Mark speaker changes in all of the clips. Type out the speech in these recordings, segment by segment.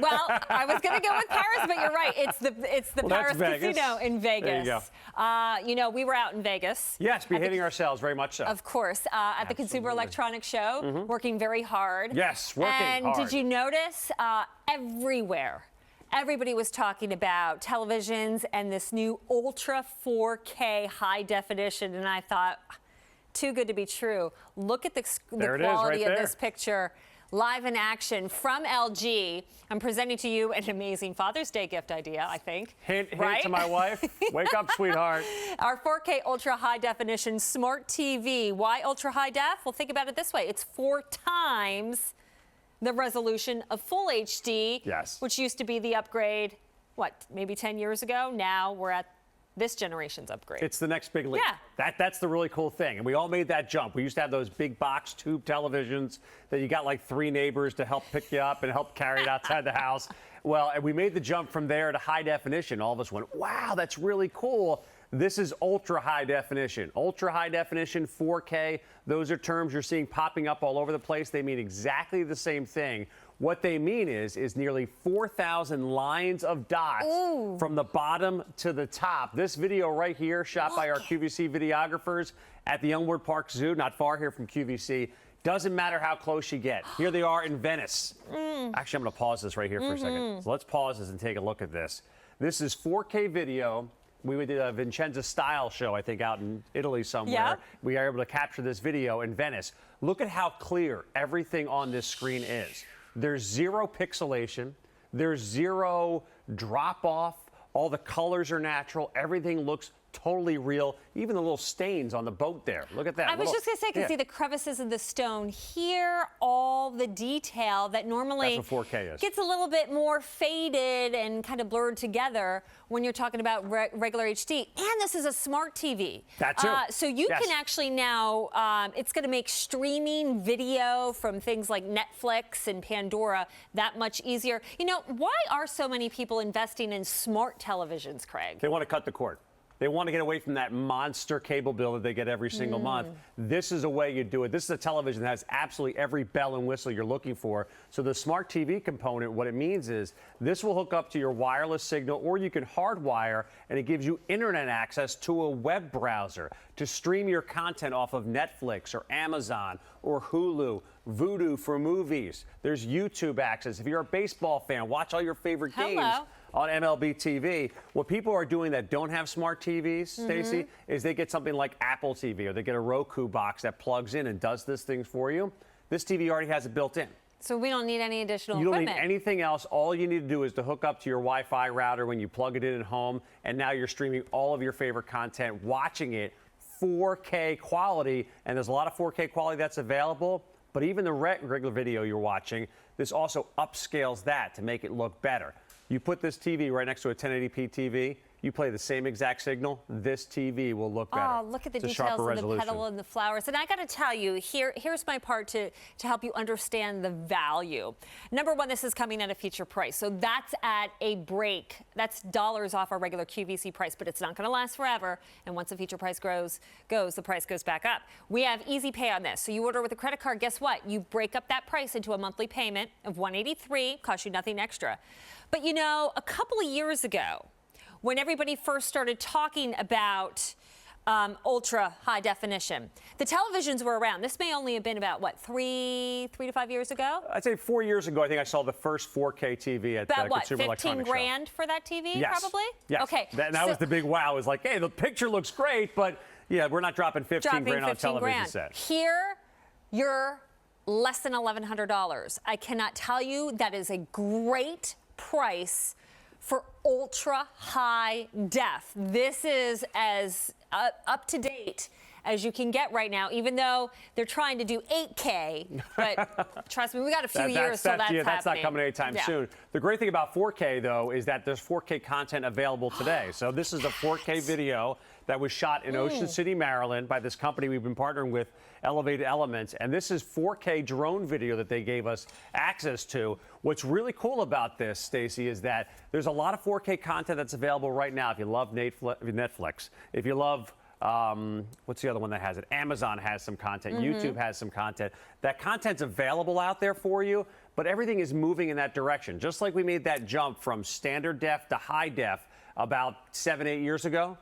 Speaker 1: Well, I was going to go with Paris, but you're right. It's the Paris Casino in Vegas.
Speaker 2: There you go.
Speaker 1: We were out in Vegas.
Speaker 2: Yes, behaving ourselves, very much so.
Speaker 1: Of course, at the Consumer Electronics Show, working very hard.
Speaker 2: Yes, working hard.
Speaker 1: And did you notice everywhere? Everybody was talking about televisions and this new Ultra 4K high definition, and I thought, too good to be true. Look at the quality of this picture. Live in action from LG. I'm presenting to you an amazing Father's Day gift idea, I think.
Speaker 2: Hint to my wife. Wake up, sweetheart.
Speaker 1: Our 4K ultra high definition smart TV. Why ultra high def? Well, think about it this way. It's 4 times the resolution of full HD,
Speaker 2: yes,
Speaker 1: which used to be the upgrade, what, maybe 10 years ago? Now we're at this generation's upgrade.
Speaker 2: It's the next big leap.
Speaker 1: Yeah.
Speaker 2: That's the really cool thing. And we all made that jump. We used to have those big box tube televisions that you got like 3 neighbors to help pick you up and help carry it outside the house. Well, and we made the jump from there to high definition. All of us went, wow, that's really cool. This is ultra high definition. Ultra high definition, 4K. Those are terms you're seeing popping up all over the place. They mean exactly the same thing. What they mean is nearly 4,000 lines of dots from the bottom to the top. This video right here, shot by our QVC videographers at the Youngwood Park Zoo, not far here from QVC. Doesn't matter how close you get. Here they are in Venice. Actually, I'm going to pause this right here for a second. So let's pause this and take a look at this. This is 4K video. We did a Vincenza style show, I think, out in Italy somewhere.
Speaker 1: Yeah.
Speaker 2: We are able to capture this video in Venice. Look at how clear everything on this screen is. There's 0 pixelation. There's 0 drop off. All the colors are natural. Everything looks totally real. Even the little stains on the boat there. Look at that.
Speaker 1: I was just going to say, you can see the crevices of the stone. Here, all the detail that normally
Speaker 2: That's what 4K is.
Speaker 1: Gets a little bit more faded and kind of blurred together when you're talking about regular HD. And this is a smart TV.
Speaker 2: That too.
Speaker 1: So you can actually now, it's going to make streaming video from things like Netflix and Pandora that much easier. You know, why are so many people investing in smart televisions, Craig?
Speaker 2: They want to cut the cord. They want to get away from that monster cable bill that they get every single month. This is a way you do it. This is a television that has absolutely every bell and whistle you're looking for. So the smart TV component, what it means is this will hook up to your wireless signal, or you can hardwire, and it gives you internet access to a web browser to stream your content off of Netflix or Amazon or Hulu, Vudu for movies. There's YouTube access. If you're a baseball fan, watch all your favorite games on MLB TV. What people are doing that don't have smart TVs, Stacey, is they get something like Apple TV, or they get a Roku box that plugs in and does this thing for you. This TV already has it built in.
Speaker 1: So we don't need any additional
Speaker 2: equipment.
Speaker 1: You
Speaker 2: don't need anything else. All you need to do is to hook up to your Wi-Fi router when you plug it in at home, and now you're streaming all of your favorite content, watching it 4K quality, and there's a lot of 4K quality that's available, but even the regular video you're watching, this also upscales that to make it look better. You put this TV right next to a 1080p TV, you play the same exact signal, this TV will look better.
Speaker 1: Oh, look at the details of the petal and the flowers. And I got to tell you, here's my part to help you understand the value. Number one, this is coming at a feature price. So that's at a break. That's dollars off our regular QVC price, but it's not going to last forever. And once the feature price goes, the price goes back up. We have easy pay on this. So you order with a credit card, guess what? You break up that price into a monthly payment of $183, costs you nothing extra. But you know, a couple of years ago, when everybody first started talking about ultra high definition, the televisions were around. This may only have been about, what, three to 5 years ago?
Speaker 2: I'd say 4 years ago, I think I saw the first 4K TV at the Consumer Electronics Show.
Speaker 1: About what, 15 grand for that TV, probably?
Speaker 2: Yes.
Speaker 1: Okay.
Speaker 2: That was the big wow. It was like, hey, the picture looks great, but yeah, we're not dropping 15 grand on a television set.
Speaker 1: Here, you're less than $1,100. I cannot tell you that is a great price for ultra high def. This is as up to date as you can get right now, even though they're trying to do 8K. But trust me, we got a few years till that's happening.
Speaker 2: That's not coming anytime soon. The great thing about 4K, though, is that there's 4K content available today. So this is a 4K video that was shot in Ocean City, Maryland, by this company we've been partnering with, Elevated Elements. And this is 4K drone video that they gave us access to. What's really cool about this, Stacey, is that there's a lot of 4K content that's available right now. If you love Netflix, if you love what's the other one that has it? Amazon has some content. YouTube has some content. That content's available out there for you, but everything is moving in that direction. Just like we made that jump from standard def to high def about 7-8 years ago.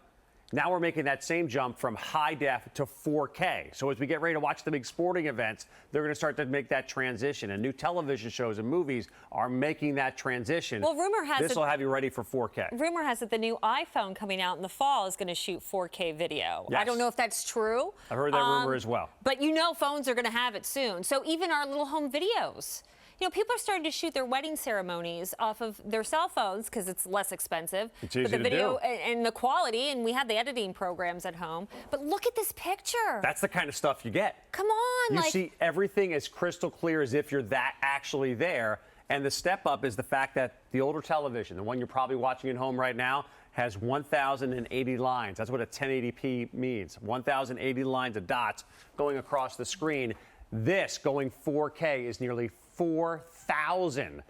Speaker 2: Now we're making that same jump from high def to 4K. So as we get ready to watch the big sporting events, they're going to start to make that transition. And new television shows and movies are making that transition.
Speaker 1: Well, rumor has
Speaker 2: this will have you ready for 4K.
Speaker 1: Rumor has it the new iPhone coming out in the fall is going to shoot 4K video.
Speaker 2: Yes.
Speaker 1: I don't know if that's true.
Speaker 2: I've heard that rumor as well.
Speaker 1: But you know phones are going to have it soon. So even our little home videos. You know, people are starting to shoot their wedding ceremonies off of their cell phones because it's less expensive.
Speaker 2: It's easy
Speaker 1: but the
Speaker 2: to
Speaker 1: video
Speaker 2: do.
Speaker 1: and the quality, and we have the editing programs at home. But look at this picture.
Speaker 2: That's the kind of stuff you get.
Speaker 1: Come on.
Speaker 2: You see everything as crystal clear as if you're that actually there. And the step up is the fact that the older television, the one you're probably watching at home right now, has 1,080 lines. That's what a 1080p means. 1,080 lines of dots going across the screen. This going 4K is nearly 4,000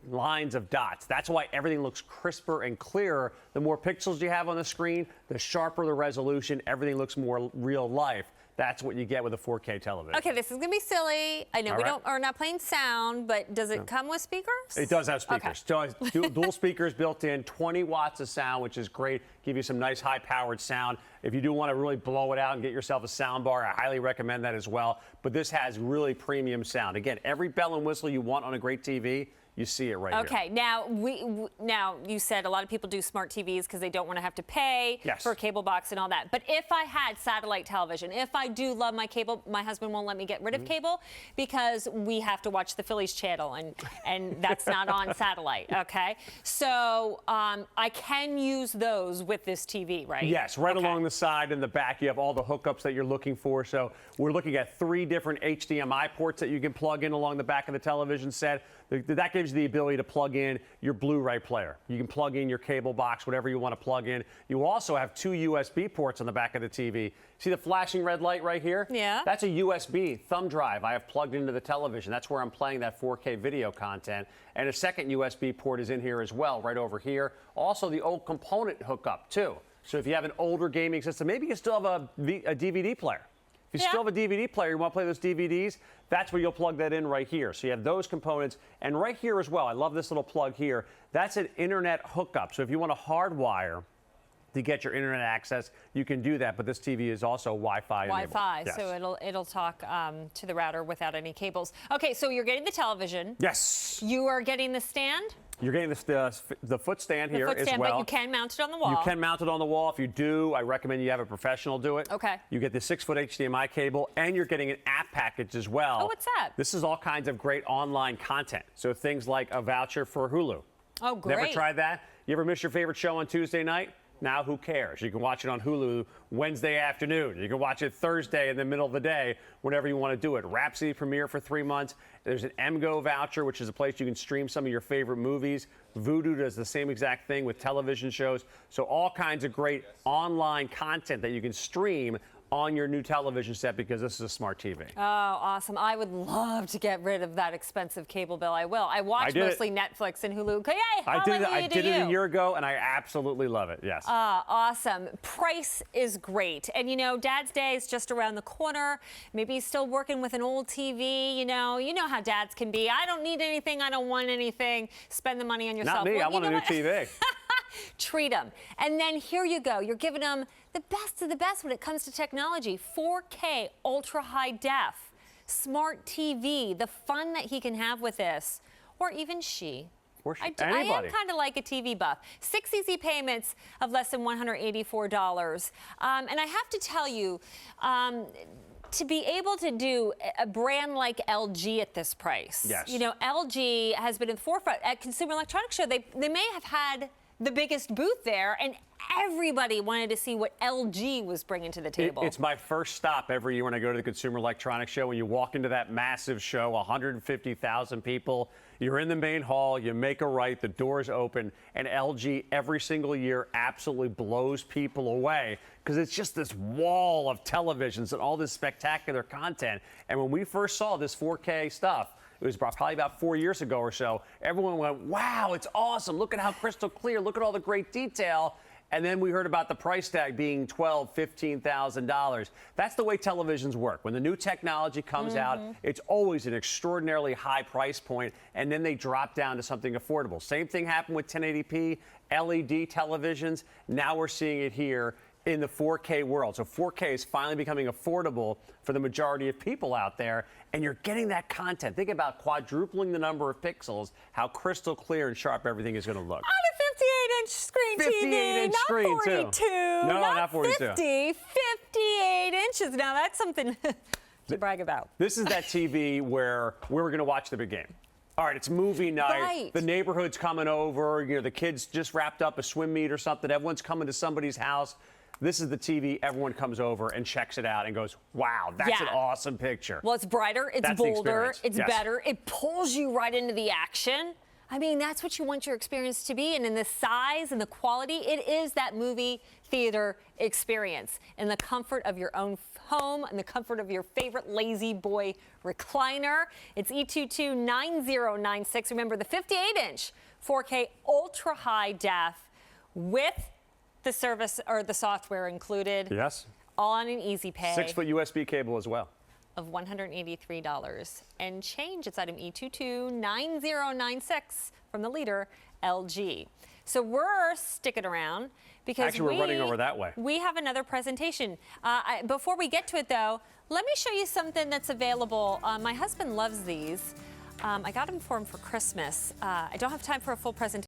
Speaker 2: lines of dots. That's why everything looks crisper and clearer. The more pixels you have on the screen, the sharper the resolution. Everything looks more real life. That's what you get with a 4K television.
Speaker 1: Okay, this is going to be silly. I know are not playing sound, but does it come with speakers?
Speaker 2: It does have speakers.
Speaker 1: Okay.
Speaker 2: So dual speakers built in, 20 watts of sound, which is great. Give you some nice high-powered sound. If you do want to really blow it out and get yourself a sound bar, I highly recommend that as well. But this has really premium sound. Again, every bell and whistle you want on a great TV, you see it right here.
Speaker 1: Okay, now now you said a lot of people do smart TVs because they don't want to have to pay for a cable box and all that. But if I had satellite television, if I do love my cable, my husband won't let me get rid of cable because we have to watch the Phillies channel and that's not on satellite. Okay, so I can use those with this TV, right?
Speaker 2: Yes, right along the side and the back, you have all the hookups that you're looking for. So we're looking at 3 different HDMI ports that you can plug in along the back of the television set. That gives you the ability to plug in your Blu-ray player. You can plug in your cable box, whatever you want to plug in. You also have 2 USB ports on the back of the TV. See the flashing red light right here?
Speaker 1: Yeah.
Speaker 2: That's a USB thumb drive I have plugged into the television. That's where I'm playing that 4K video content. And a second USB port is in here as well, right over here. Also the old component hookup too. So if you have an older gaming system, maybe you still have a DVD player. If you still have a DVD player, you want to play those DVDs, that's where you'll plug that in right here. So you have those components. And right here as well, I love this little plug here. That's an internet hookup. So if you want to hardwire to get your internet access, you can do that. But this TV is also Wi-Fi enabled.
Speaker 1: Wi-Fi,
Speaker 2: Yes.
Speaker 1: so it'll talk to the router without any cables. Okay, so you're getting the television.
Speaker 2: Yes.
Speaker 1: You are getting the stand.
Speaker 2: You're getting the foot stand here
Speaker 1: foot stand,
Speaker 2: as well.
Speaker 1: but you can mount it on the wall.
Speaker 2: You can mount it on the wall. If you do, I recommend you have a professional do it.
Speaker 1: Okay.
Speaker 2: You get the 6-foot HDMI cable, and you're getting an app package as well.
Speaker 1: Oh, what's that?
Speaker 2: This is all kinds of great online content. So things like a voucher for Hulu.
Speaker 1: Oh, great.
Speaker 2: Never tried that? You ever miss your favorite show on Tuesday night? Now who cares? You can watch it on Hulu Wednesday afternoon. You can watch it Thursday in the middle of the day, whenever you want to do it. Rhapsody premiere for 3 months. There's an MGO voucher, which is a place you can stream some of your favorite movies. Vudu does the same exact thing with television shows. So all kinds of great online content that you can stream on your new television set because this is a smart TV.
Speaker 1: Oh, awesome. I would love to get rid of that expensive cable bill. I will. I watch mostly Netflix and Hulu. Yay,
Speaker 2: I did it a year ago, and I absolutely love it, yes.
Speaker 1: Awesome. Price is great. And, you know, Dad's Day is just around the corner. Maybe he's still working with an old TV. You know how dads can be. I don't need anything. I don't want anything. Spend the money on yourself.
Speaker 2: Not me.
Speaker 1: Well,
Speaker 2: I want a new TV.
Speaker 1: Treat them. And then here you go. You're giving them the best of the best when it comes to technology. 4K, ultra high def, smart TV, the fun that he can have with this, or even she.
Speaker 2: Anybody.
Speaker 1: I am kind of like a TV buff. 6 easy payments of less than $184. And I have to tell you, to be able to do a brand like LG at this price.
Speaker 2: Yes.
Speaker 1: You know, LG has been in the forefront at Consumer Electronics Show. They may have had the biggest booth there, and everybody wanted to see what LG was bringing to the table.
Speaker 2: It's my first stop every year when I go to the Consumer Electronics Show. When you walk into that massive show, 150,000 people, you're in the main hall, you make a right, the doors open, and LG every single year absolutely blows people away because it's just this wall of televisions and all this spectacular content. And when we first saw this 4K stuff, it was probably about 4 years ago or so, everyone went, wow, it's awesome. Look at how crystal clear. Look at all the great detail. And then we heard about the price tag being $12,000, $15,000. That's the way televisions work. When the new technology comes out, it's always an extraordinarily high price point, and then they drop down to something affordable. Same thing happened with 1080p, LED televisions. Now we're seeing it here in the 4K world. So 4K is finally becoming affordable for the majority of people out there, and you're getting that content. Think about quadrupling the number of pixels, how crystal clear and sharp everything is going to look.
Speaker 1: On a 58-inch screen
Speaker 2: 58-inch
Speaker 1: TV,
Speaker 2: screen,
Speaker 1: not 42.
Speaker 2: too. No, not 42.
Speaker 1: 50, 58 inches. Now that's something to brag about.
Speaker 2: This is that TV where we were going to watch the big game. All right, it's movie night.
Speaker 1: Right.
Speaker 2: The neighborhood's coming over. You know, the kids just wrapped up a swim meet or something. Everyone's coming to somebody's house. This is the TV. Everyone comes over and checks it out and goes, wow, that's an awesome picture.
Speaker 1: Well, it's brighter, it's
Speaker 2: That's the
Speaker 1: bolder,
Speaker 2: experience.
Speaker 1: it's
Speaker 2: Yes.
Speaker 1: better. It pulls you right into the action. I mean, that's what you want your experience to be. And in the size and the quality, it is that movie theater experience. In the comfort of your own home, and the comfort of your favorite lazy boy recliner. It's E229096. Remember, the 58-inch 4K ultra high def with the service or the software included.
Speaker 2: Yes.
Speaker 1: All on an easy pay.
Speaker 2: 6-foot USB cable as well.
Speaker 1: Of $183 and change. It's item E229096 from the leader, LG. So we're sticking around because
Speaker 2: Actually, we're running over that way.
Speaker 1: We have another presentation. Before we get to it, though, let me show you something that's available. My husband loves these. I got them for him for Christmas. I don't have time for a full presentation.